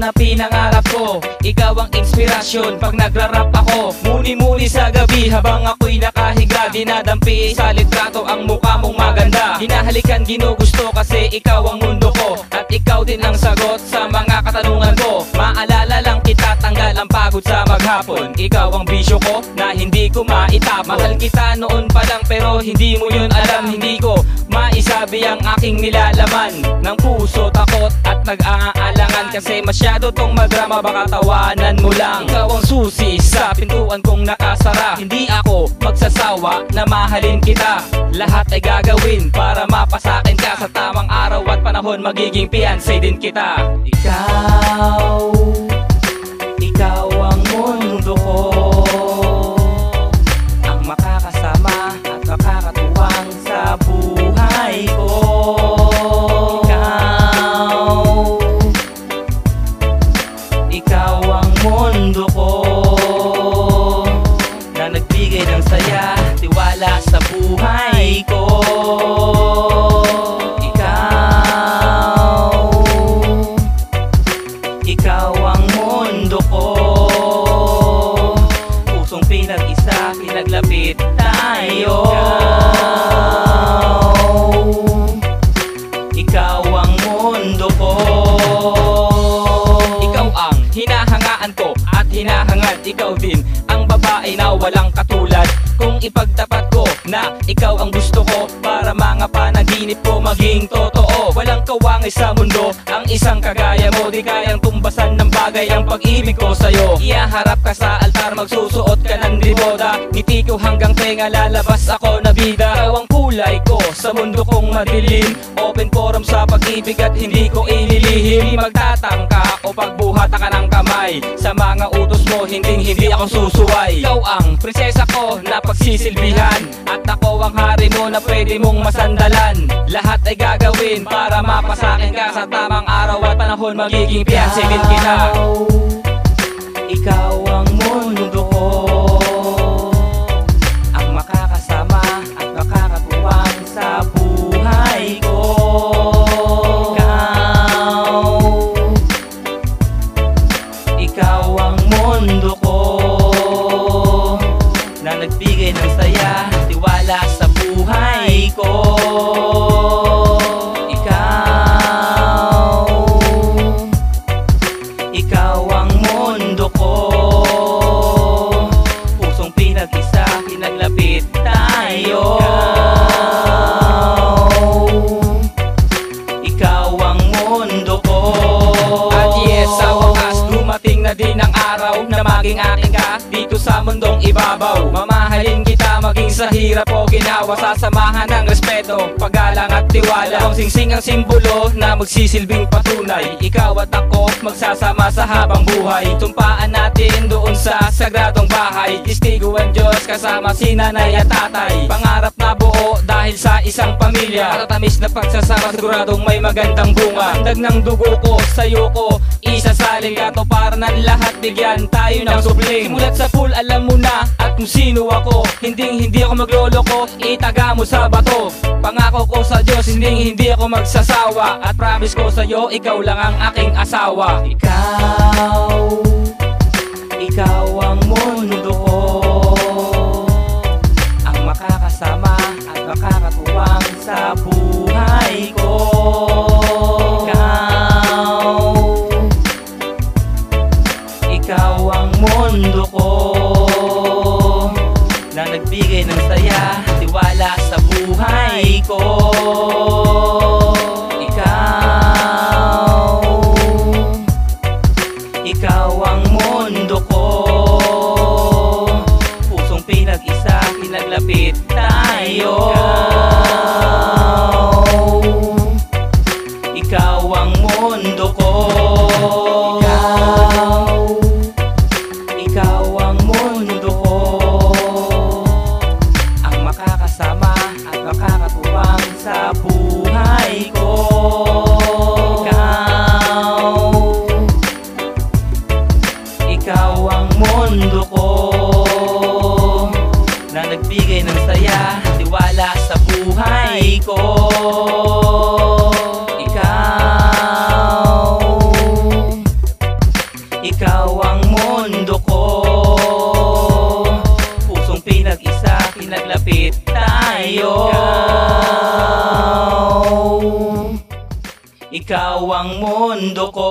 na pinangarap ko. Ikaw ang inspirasyon pag nagra-rap ako. Muni-muni sa gabi habang ako'y nakahiga. Dinadampi sa litrato ang mukha mong maganda. Hinahalikan ginugusto kasi ikaw ang mundo ko. At ikaw din ang sagot sa mga katanungan ko. Maalala lang kita, tanggal ang pagod sa maghapon. Ikaw ang bisyo ko na hindi ko maitapon. Mahal kita noon pa lang pero hindi mo yun alam. Hindi ko maisabi ang aking nilalaman ng puso, takot at nag-aalangan. Kasi masyado tong madrama, baka tawanan mo lang. Ikaw ang susi sa pintuan kong nakasara. Hindi ako magsasawa na mahalin kita. Lahat ay gagawin para mapasakin ka. Sa tamang araw at panahon magiging fiancé din kita. Ikaw ang mundo ko, ang makakasama at makakatuwang sa buhay ko. Ikaw ang mundo ko, na nagbigay ng saya, tiwala sa buhay ko. Ikaw ang mundo ko, pusong pinag-isa, pinaglapit tayo. Ikaw ang mundo ko, ikaw ang hinahangaan ko at hinahangad. Ikaw din ang babae na walang katulad. Kung ipagtapat ko na ikaw ang gusto ko, para mga panaginip ko maging totoo. Walang kawangay sa mundo ang isang kagaya mo. Di kayang tumbasan ng bagay ang pag-ibig ko sa'yo. Iyaharap ka sa altar, magsusuot ka ng riboda. Ngiti ko hanggang tenga, lalabas ako na bida. Ikaw ang kulay ko sa mundo kong madilim. Open forum sa pag-ibig at hindi ko ililihim. Di magtatangka o pagbuhat ka ng kamay sa mga utos mo, hindi ako susuway. Ikaw ang prinsesa ko na pagsisilbihan, at ako ang hari mo na pwede mong masandalan. Lahat ay gagawin para mapasakin ka. Sa tamang araw at panahon magiging fiancé din kita. Ikaw ang mundo ko, ang makakasama at makakatuwang sa buhay ko. Ikaw ang mundo ko, na nagbigay ng saya, tiwala sa buhay ko. Ikaw ang mundo ko, pusong pinag-isa, pinaglapit tayo. Ikaw ang mundo ko. At yes, sa wakas dumating na din ang araw na maging akin ka dito sa mundong ibabaw. Mamahalin kita maging sa hirap o ginawa. Sasamahan ng respeto, paggalang at tiwala. Ang singsing ang simbolo na magsisilbing patunay. Ikaw at ako magsasama sa habang buhay. Tumpaan natin doon sa sagradong bahay. Testigo ang Diyos kasama si nanay at tatay. Pangarap na buo dahil sa isang pamilya. Matatamis na pagsasama, siguradong may magandang bunga. Handag ng dugo ko, sayo ko, isasaling ka to para ng lahat. Bigyan tayo ng supling. Simulat sa pool, alam mo na at kung sino ako. Hindi ako magloloko, itaga mo sa bato. Pangako ko sa Diyos, hindi ako magsasawa. At promise ko sa'yo, ikaw lang ang aking asawa. Ikaw ang mundo ko, ang makakasama at makakatuwang sa buhay ko. Ikaw ang mundo ko, na nagbigay ng saya, tiwala sa buhay ko. Ikaw ang mundo ko, pusong pinag-isa, pinaglapit tayo. Ikaw ang mundo ko, ikaw ang mundo ko, ang makakasama at makakatuwang sa buhay ko. Ikaw ang mundo ko, na nagbigay ng saya, tiwala sa buhay ko. Ikaw ang mundo ko.